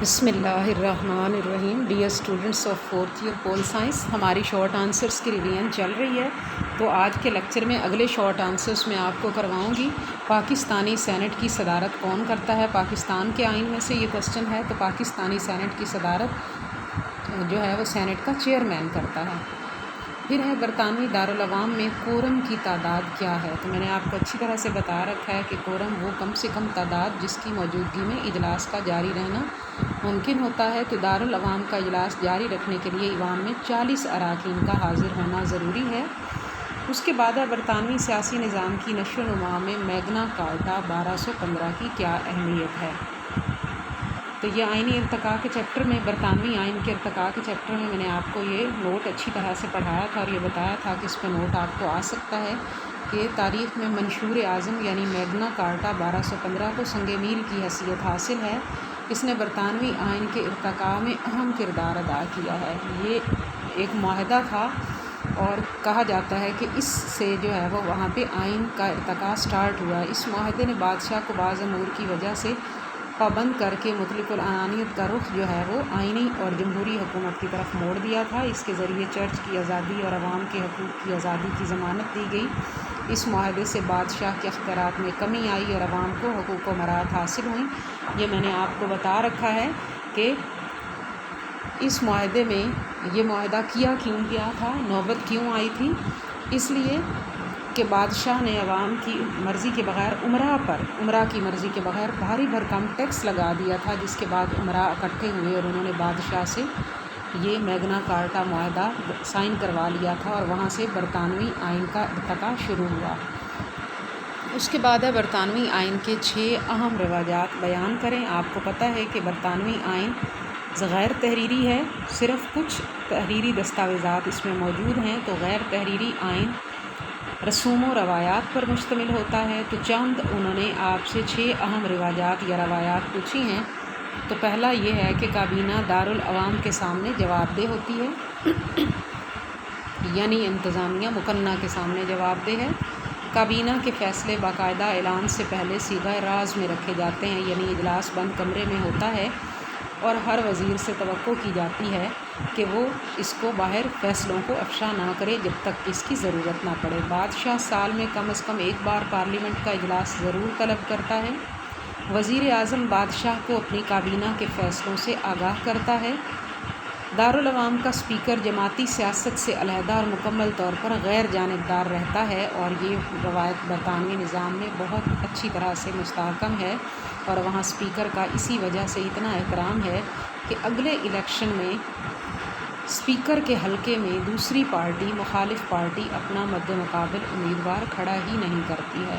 بسم اللہ الرحمن الرحیم۔ Dear students of fourth year pol science, ہماری شارٹ آنسرس کی ریویژن چل رہی ہے، تو آج کے لیکچر میں اگلے شارٹ آنسرس میں آپ کو کرواؤں گی۔ پاکستانی سینٹ کی صدارت کون کرتا ہے؟ پاکستان کے آئین میں سے یہ کوسچن ہے، تو پاکستانی سینٹ کی صدارت جو ہے وہ سینٹ کا چیئرمین کرتا ہے۔ پھر ہے برطانوی دارالعوام میں کورم کی تعداد کیا ہے؟ تو میں نے آپ کو اچھی طرح سے بتا رکھا ہے کہ کورم وہ کم سے کم تعداد جس کی موجودگی میں اجلاس کا جاری رہنا ممکن ہوتا ہے، تو دارالعوام کا اجلاس جاری رکھنے کے لیے ایوان میں 40 اراکین کا حاضر ہونا ضروری ہے۔ اس کے بعد ہے برطانوی سیاسی نظام کی نشو و نما میں میگنا کارٹا 1215 کی کیا اہمیت ہے؟ تو یہ آئینی ارتقاء کے چیپٹر میں، برطانوی آئین کے ارتقاء کے چیپٹر میں نے آپ کو یہ نوٹ اچھی طرح سے پڑھایا تھا اور یہ بتایا تھا کہ اس پہ نوٹ آپ کو آ سکتا ہے کہ تاریخ میں منشور اعظم یعنی میگنا کارٹا 1215 کو سنگ میل کی حیثیت حاصل ہے۔ اس نے برطانوی آئین کے ارتقاء میں اہم کردار ادا کیا ہے۔ یہ ایک معاہدہ تھا اور کہا جاتا ہے کہ اس سے جو ہے وہ وہاں پہ آئین کا ارتقاء سٹارٹ ہوا ہے۔ اس معاہدے نے بادشاہ کو بعض امور کی وجہ سے پابند کر کے مطلق العنانیت کا رخ جو ہے وہ آئینی اور جمہوری حکومت کی طرف موڑ دیا تھا۔ اس کے ذریعے چرچ کی آزادی اور عوام کے حقوق کی آزادی کی ضمانت دی گئی۔ اس معاہدے سے بادشاہ کے اختیارات میں کمی آئی اور عوام کو حقوق و مراعات حاصل ہوئیں۔ یہ میں نے آپ کو بتا رکھا ہے کہ اس معاہدے میں یہ معاہدہ کیا کیوں گیا تھا، نوبت کیوں آئی تھی؟ اس لیے کہ بادشاہ نے عوام کی مرضی کے بغیر امراء کی مرضی کے بغیر بھاری بھرکم ٹیکس لگا دیا تھا، جس کے بعد امراء اکٹھے ہوئے اور انہوں نے بادشاہ سے یہ میگنا کارٹا معاہدہ سائن کروا لیا تھا اور وہاں سے برطانوی آئین کا ارتقاء شروع ہوا۔ اس کے بعد ہے برطانوی آئین کے 6 اہم رواجات بیان کریں۔ آپ کو پتہ ہے کہ برطانوی آئین غیر تحریری ہے، صرف کچھ تحریری دستاویزات اس میں موجود ہیں، تو غیر تحریری آئین رسوم و روایات پر مشتمل ہوتا ہے۔ تو چند انہوں نے آپ سے 6 اہم رواجات یا روایات پوچھی ہیں۔ تو پہلا یہ ہے کہ کابینہ دارالعوام کے سامنے جواب دہ ہوتی ہے، یعنی انتظامیہ مکنہ کے سامنے جواب دہ ہے۔ کابینہ کے فیصلے باقاعدہ اعلان سے پہلے صیغہ راز میں رکھے جاتے ہیں، یعنی اجلاس بند کمرے میں ہوتا ہے اور ہر وزیر سے توقع کی جاتی ہے کہ وہ اس کو باہر فیصلوں کو افشا نہ کرے جب تک اس کی ضرورت نہ پڑے۔ بادشاہ سال میں کم از کم ایک بار پارلیمنٹ کا اجلاس ضرور طلب کرتا ہے۔ وزیر اعظم بادشاہ کو اپنی کابینہ کے فیصلوں سے آگاہ کرتا ہے۔ دارالعوام کا اسپیکر جماعتی سیاست سے علیحدہ اور مکمل طور پر غیر جانبدار رہتا ہے، اور یہ روایت برطانوی نظام میں بہت اچھی طرح سے مستحکم ہے، اور وہاں اسپیکر کا اسی وجہ سے اتنا احترام ہے کہ اگلے الیکشن میں اسپیکر کے حلقے میں دوسری پارٹی، مخالف پارٹی اپنا مد مقابل امیدوار کھڑا ہی نہیں کرتی ہے۔